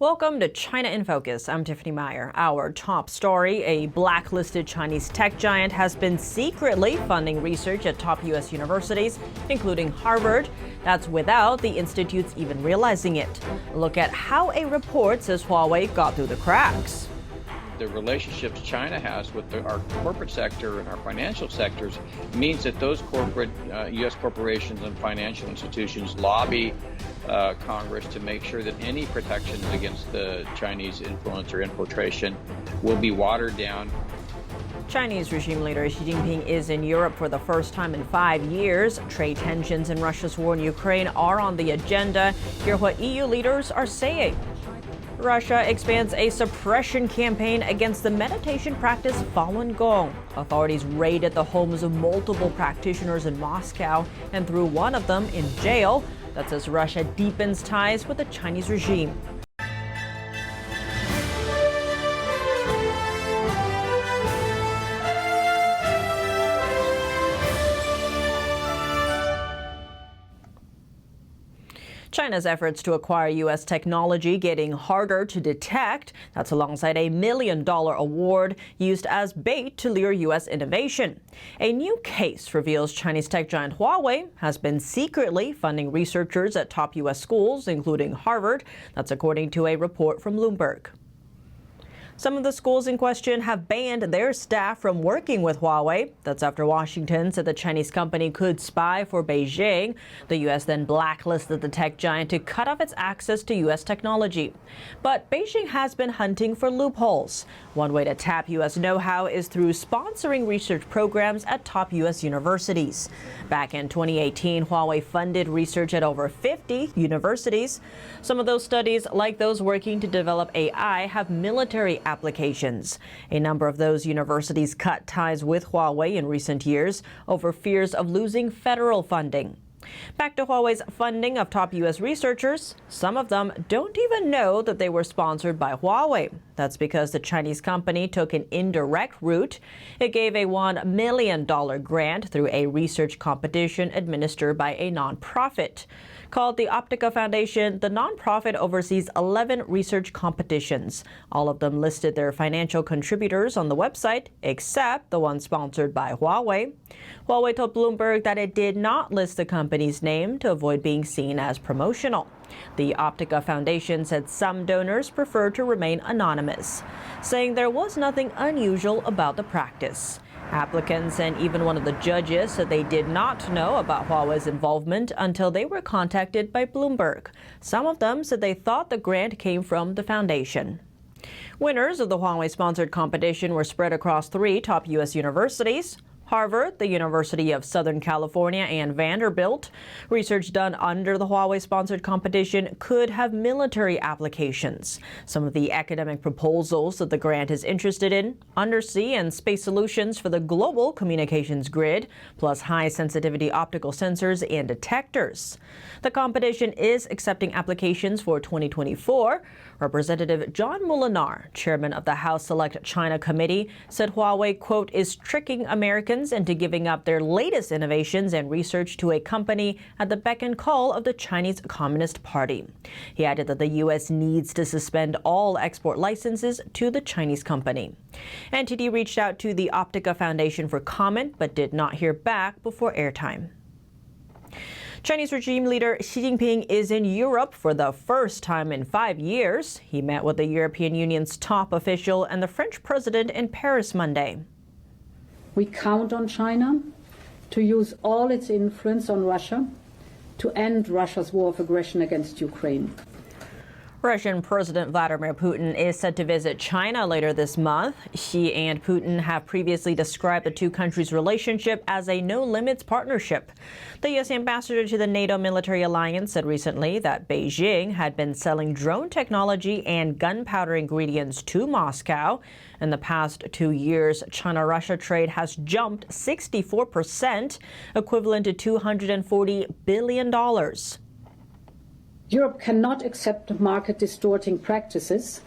Welcome to China in Focus. I'm Tiffany Meyer. Our top story, a blacklisted Chinese tech giant has been secretly funding research at top U.S. universities, including Harvard. That's without the institutes even realizing it. Look at how a report says Huawei got through the cracks. The relationships China has with our corporate sector and our financial sectors means that those corporate U.S. corporations and financial institutions lobby Congress to make sure that any protections against the Chinese influence or infiltration will be watered down. Chinese regime leader Xi Jinping is in Europe for the first time in 5 years. Trade tensions and Russia's war in Ukraine are on the agenda. Hear what EU leaders are saying. Russia expands a suppression campaign against the meditation practice Falun Gong. Authorities raided the homes of multiple practitioners in Moscow and threw one of them in jail. That says Russia deepens ties with the Chinese regime. China's efforts to acquire U.S. technology getting harder to detect. That's alongside a $1 million award used as bait to lure U.S. innovation. A new case reveals Chinese tech giant Huawei has been secretly funding researchers at top U.S. schools, including Harvard. That's according to a report from Bloomberg. Some of the schools in question have banned their staff from working with Huawei. That's after Washington said the Chinese company could spy for Beijing. The U.S. then blacklisted the tech giant to cut off its access to U.S. technology. But Beijing has been hunting for loopholes. One way to tap U.S. know-how is through sponsoring research programs at top U.S. universities. Back in 2018, Huawei funded research at over 50 universities. Some of those studies, like those working to develop AI, have military applications. A number of those universities cut ties with Huawei in recent years over fears of losing federal funding. Back to Huawei's funding of top U.S. researchers. Some of them don't even know that they were sponsored by Huawei. That's because the Chinese company took an indirect route. It gave a $1 million grant through a research competition administered by a nonprofit. Called the Optica Foundation, the nonprofit oversees 11 research competitions. All of them listed their financial contributors on the website, except the one sponsored by Huawei. Huawei told Bloomberg that it did not list the company's name to avoid being seen as promotional. The Optica Foundation said some donors prefer to remain anonymous, saying there was nothing unusual about the practice. Applicants and even one of the judges said they did not know about Huawei's involvement until they were contacted by Bloomberg. Some of them said they thought the grant came from the foundation. Winners of the Huawei-sponsored competition were spread across 3 top U.S. universities: Harvard, the University of Southern California, and Vanderbilt. Research done under the Huawei-sponsored competition could have military applications. Some of the academic proposals that the grant is interested in: undersea and space solutions for the global communications grid, plus high-sensitivity optical sensors and detectors. The competition is accepting applications for 2024. Representative John Molinar, chairman of the House Select China Committee, said Huawei, quote, is tricking Americans into giving up their latest innovations and research to a company at the beck and call of the Chinese Communist Party. He added that the U.S. needs to suspend all export licenses to the Chinese company. NTD reached out to the Optica Foundation for comment, but did not hear back before airtime. Chinese regime leader Xi Jinping is in Europe for the first time in 5 years. He met with the European Union's top official and the French president in Paris Monday. We count on China to use all its influence on Russia to end Russia's war of aggression against Ukraine. Russian President Vladimir Putin is set to visit China later this month. Xi and Putin have previously described the two countries' relationship as a no-limits partnership. The U.S. ambassador to the NATO military alliance said recently that Beijing had been selling drone technology and gunpowder ingredients to Moscow. In the past 2 years, China-Russia trade has jumped 64%, equivalent to $240 billion. Europe cannot accept market-distorting practices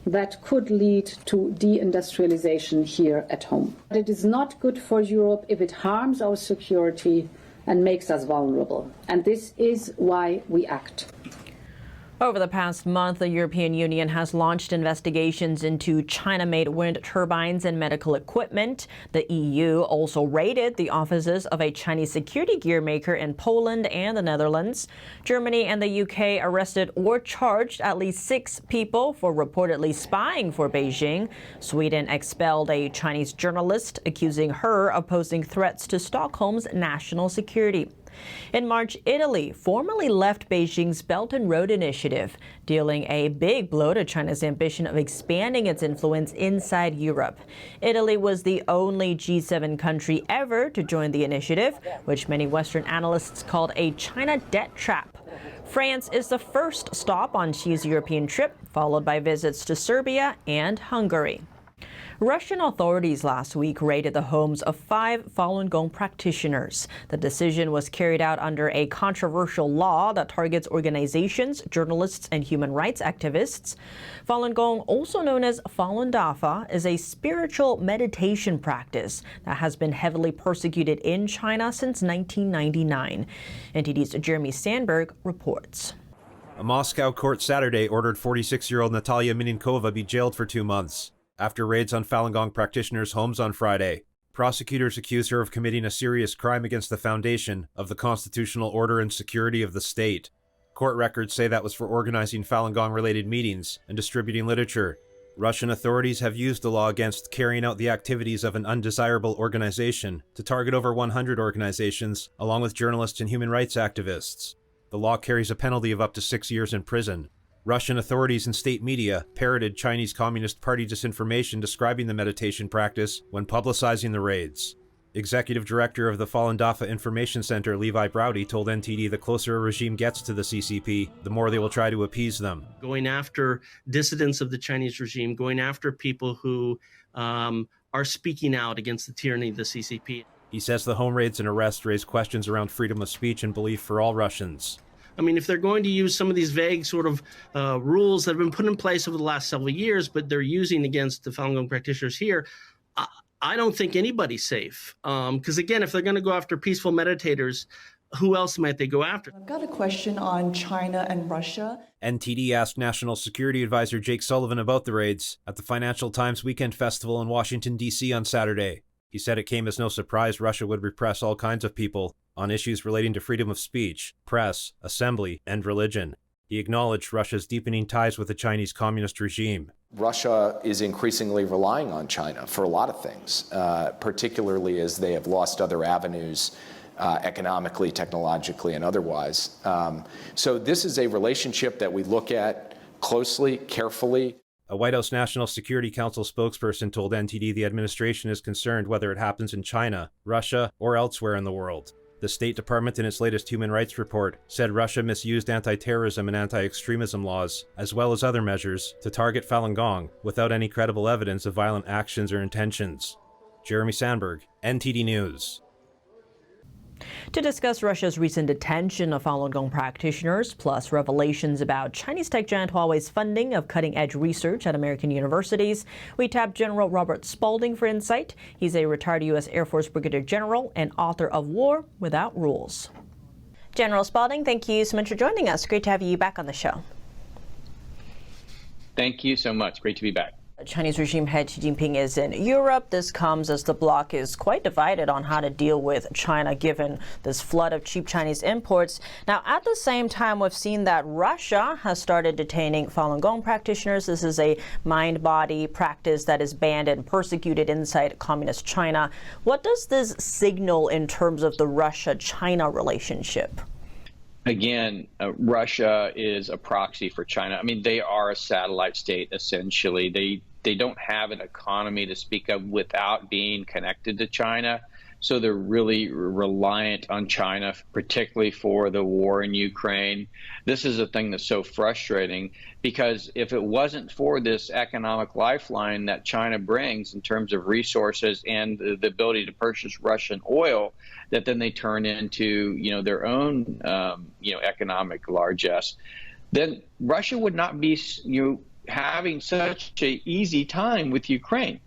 that could lead to deindustrialization here at home. But it is not good for Europe if it harms our security and makes us vulnerable. And this is why we act. Over the past month, the European Union has launched investigations into China-made wind turbines and medical equipment. The EU also raided the offices of a Chinese security gear maker in Poland and the Netherlands. Germany and the UK arrested or charged at least 6 people for reportedly spying for Beijing. Sweden expelled a Chinese journalist, accusing her of posing threats to Stockholm's national security. In March, Italy formally left Beijing's Belt and Road Initiative, dealing a big blow to China's ambition of expanding its influence inside Europe. Italy was the only G7 country ever to join the initiative, which many Western analysts called a China debt trap. France is the first stop on Xi's European trip, followed by visits to Serbia and Hungary. Russian authorities last week raided the homes of 5 Falun Gong practitioners. The decision was carried out under a controversial law that targets organizations, journalists, and human rights activists. Falun Gong, also known as Falun Dafa, is a spiritual meditation practice that has been heavily persecuted in China since 1999. NTD's Jeremy Sandberg reports. A Moscow court Saturday ordered 46-year-old Natalia Mininkova be jailed for 2 months after raids on Falun Gong practitioners' homes on Friday. Prosecutors accuse her of committing a serious crime against the foundation of the constitutional order and security of the state. Court records say that was for organizing Falun Gong-related meetings and distributing literature. Russian authorities have used the law against carrying out the activities of an undesirable organization to target over 100 organizations, along with journalists and human rights activists. The law carries a penalty of up to 6 years in prison. Russian authorities and state media parroted Chinese Communist Party disinformation describing the meditation practice when publicizing the raids. Executive Director of the Falun Dafa Information Center, Levi Browdy, told NTD the closer a regime gets to the CCP, the more they will try to appease them. Going after dissidents of the Chinese regime, going after people who are speaking out against the tyranny of the CCP. He says the home raids and arrests raise questions around freedom of speech and belief for all Russians. I mean, if they're going to use some of these vague sort of rules that have been put in place over the last several years, but they're using against the Falun Gong practitioners here, I don't think anybody's safe. Because again, if they're going to go after peaceful meditators, who else might they go after? I've got a question on China and Russia. NTD asked National Security Advisor Jake Sullivan about the raids at the Financial Times Weekend Festival in Washington, D.C. on Saturday. He said it came as no surprise Russia would repress all kinds of people on issues relating to freedom of speech, press, assembly, and religion. He acknowledged Russia's deepening ties with the Chinese communist regime. Russia is increasingly relying on China for a lot of things, particularly as they have lost other avenues economically, technologically, and otherwise. So this is a relationship that we look at closely, carefully. A White House National Security Council spokesperson told NTD the administration is concerned whether it happens in China, Russia, or elsewhere in the world. The State Department, in its latest human rights report, said Russia misused anti-terrorism and anti-extremism laws, as well as other measures, to target Falun Gong without any credible evidence of violent actions or intentions. Jeremy Sandberg, NTD News. To discuss Russia's recent detention of Falun Gong practitioners, plus revelations about Chinese tech giant Huawei's funding of cutting-edge research at American universities, we tapped General Robert Spalding for insight. He's a retired U.S. Air Force Brigadier General and author of War Without Rules. General Spalding, thank you so much for joining us. Great to have you back on the show. Thank you so much. Great to be back. Chinese regime head Xi Jinping is in Europe. This comes as the bloc is quite divided on how to deal with China given this flood of cheap Chinese imports. Now, at the same time, we've seen that Russia has started detaining Falun Gong practitioners. This is a mind-body practice that is banned and persecuted inside communist China. What does this signal in terms of the Russia-China relationship? Again, Russia is a proxy for China. I mean, they are a satellite state, essentially. They don't have an economy to speak of without being connected to China. So they're really reliant on China, particularly for the war in Ukraine. This is a thing that's so frustrating because if it wasn't for this economic lifeline that China brings in terms of resources and the ability to purchase Russian oil, that then they turn into, their own, economic largesse, then Russia would not be, having such an easy time with Ukraine.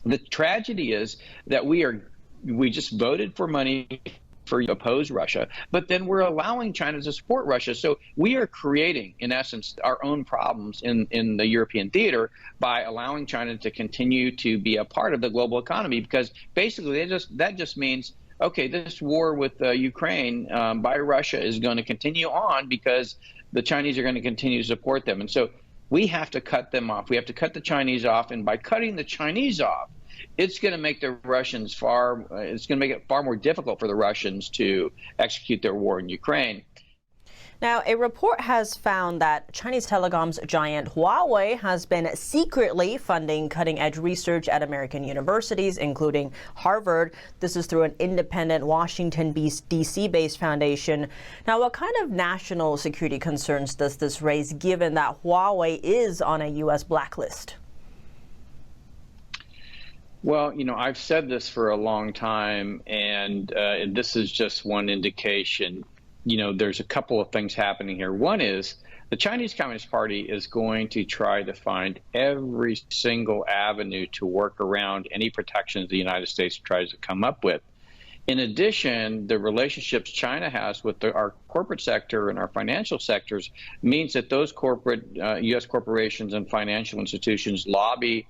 The tragedy is that we just voted for money for oppose Russia, but then we're allowing China to support Russia. So we are creating, in essence, our own problems in the European theater by allowing China to continue to be a part of the global economy, because basically that just means, okay, this war with Ukraine by Russia is going to continue on because the Chinese are going to continue to support them. And so we have to cut them off. We have to cut the Chinese off. And by cutting the Chinese off, it's going to make the Russians it's going to make it far more difficult for the Russians to execute their war in Ukraine. Now, a report has found that Chinese telecoms giant Huawei has been secretly funding cutting-edge research at American universities, including Harvard. This is through an independent Washington, D.C.-based foundation. Now, what kind of national security concerns does this raise, given that Huawei is on a U.S. blacklist? Well, I've said this for a long time, and this is just one indication. There's a couple of things happening here. One is the Chinese Communist Party is going to try to find every single avenue to work around any protections the United States tries to come up with. In addition, the relationships China has with our corporate sector and our financial sectors means that those corporate U.S. corporations and financial institutions lobby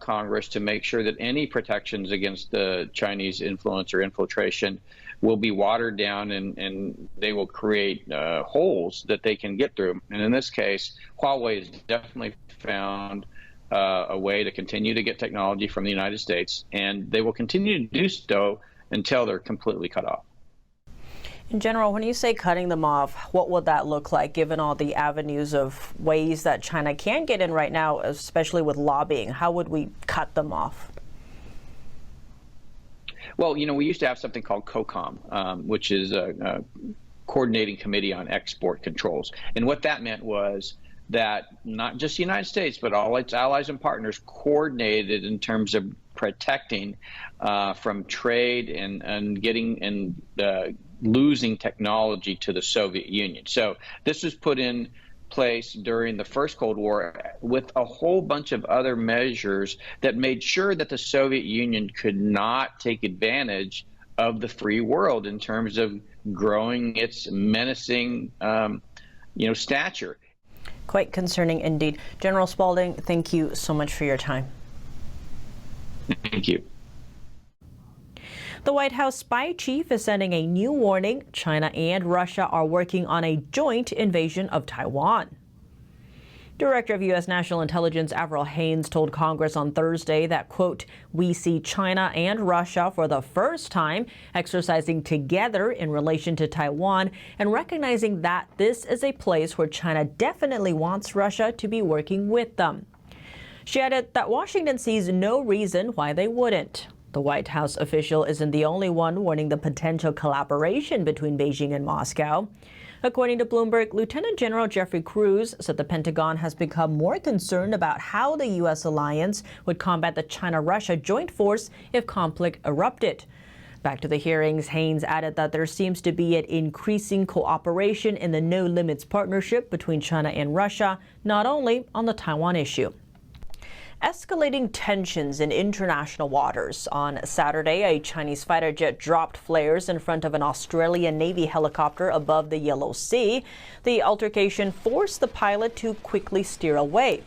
Congress to make sure that any protections against the Chinese influence or infiltration will be watered down, and they will create holes that they can get through. And in this case, Huawei has definitely found a way to continue to get technology from the United States, and they will continue to do so until they're completely cut off. In general, when you say cutting them off, what would that look like, given all the avenues of ways that China can get in right now, especially with lobbying? How would we cut them off? Well, we used to have something called COCOM, which is a coordinating committee on export controls. And what that meant was that not just the United States, but all its allies and partners coordinated in terms of protecting from trade and getting and losing technology to the Soviet Union. So this was put in place during the first Cold War with a whole bunch of other measures that made sure that the Soviet Union could not take advantage of the free world in terms of growing its menacing, stature. Quite concerning indeed. General Spalding, thank you so much for your time. Thank you. The White House spy chief is sending a new warning. China and Russia are working on a joint invasion of Taiwan. Director of U.S. National Intelligence Avril Haines told Congress on Thursday that, quote, "We see China and Russia for the first time exercising together in relation to Taiwan and recognizing that this is a place where China definitely wants Russia to be working with them." She added that Washington sees no reason why they wouldn't. The White House official isn't the only one warning the potential collaboration between Beijing and Moscow. According to Bloomberg, Lieutenant General Jeffrey Cruz said the Pentagon has become more concerned about how the U.S. alliance would combat the China-Russia joint force if conflict erupted. Back to the hearings, Haines added that there seems to be an increasing cooperation in the No Limits partnership between China and Russia, not only on the Taiwan issue. Escalating tensions in international waters. On Saturday, a Chinese fighter jet dropped flares in front of an Australian Navy helicopter above the Yellow Sea. The altercation forced the pilot to quickly steer away.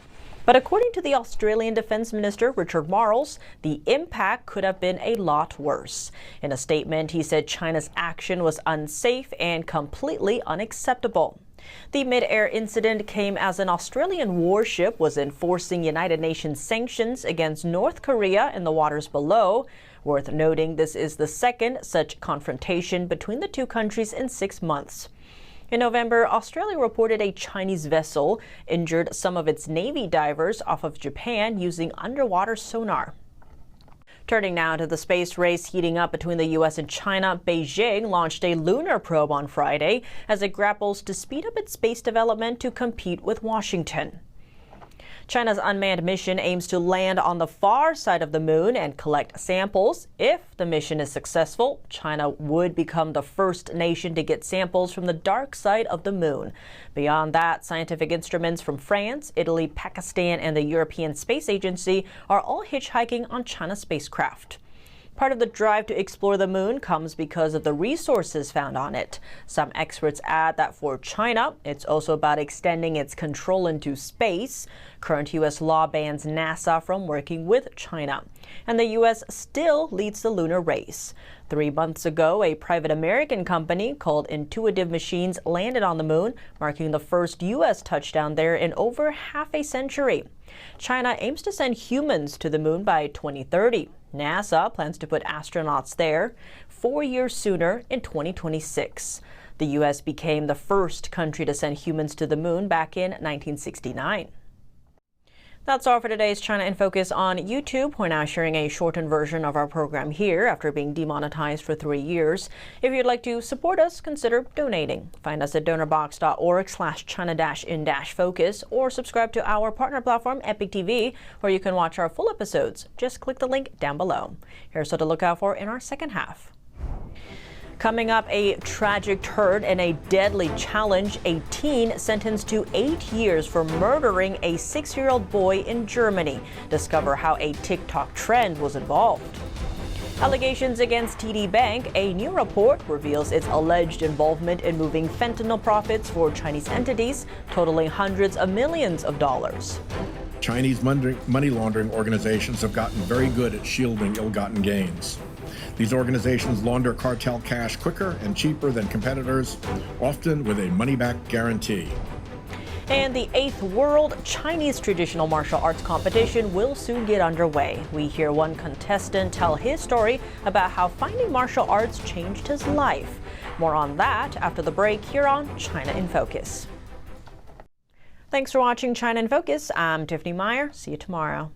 But according to the Australian Defence Minister, Richard Marles, the impact could have been a lot worse. In a statement, he said China's action was unsafe and completely unacceptable. The mid-air incident came as an Australian warship was enforcing United Nations sanctions against North Korea in the waters below. Worth noting, this is the second such confrontation between the two countries in 6 months. In November, Australia reported a Chinese vessel injured some of its Navy divers off of Japan using underwater sonar. Turning now to the space race heating up between the U.S. and China, Beijing launched a lunar probe on Friday as it grapples to speed up its space development to compete with Washington. China's unmanned mission aims to land on the far side of the moon and collect samples. If the mission is successful, China would become the first nation to get samples from the dark side of the moon. Beyond that, scientific instruments from France, Italy, Pakistan, and the European Space Agency are all hitchhiking on China's spacecraft. Part of the drive to explore the moon comes because of the resources found on it. Some experts add that for China, it's also about extending its control into space. Current U.S. law bans NASA from working with China. And the U.S. still leads the lunar race. 3 months ago, a private American company called Intuitive Machines landed on the moon, marking the first U.S. touchdown there in over half a century. China aims to send humans to the moon by 2030. NASA plans to put astronauts there 4 years sooner in 2026. The U.S. became the first country to send humans to the moon back in 1969. That's all for today's China in Focus on YouTube. We're now sharing a shortened version of our program here after being demonetized for 3 years. If you'd like to support us, consider donating. Find us at donorbox.org/China-in-focus or subscribe to our partner platform, Epic TV, where you can watch our full episodes. Just click the link down below. Here's what to look out for in our second half. Coming up, a tragic turn and a deadly challenge. A teen sentenced to 8 years for murdering a 6-year-old boy in Germany. Discover how a TikTok trend was involved. Allegations against TD Bank. A new report reveals its alleged involvement in moving fentanyl profits for Chinese entities, totaling hundreds of millions of dollars. Chinese money laundering organizations have gotten very good at shielding ill-gotten gains. These organizations launder cartel cash quicker and cheaper than competitors, often with a money-back guarantee. And the 8th World Chinese Traditional Martial Arts Competition will soon get underway. We hear one contestant tell his story about how finding martial arts changed his life. More on that after the break here on China in Focus. Thanks for watching China in Focus. I'm Tiffany Meyer. See you tomorrow.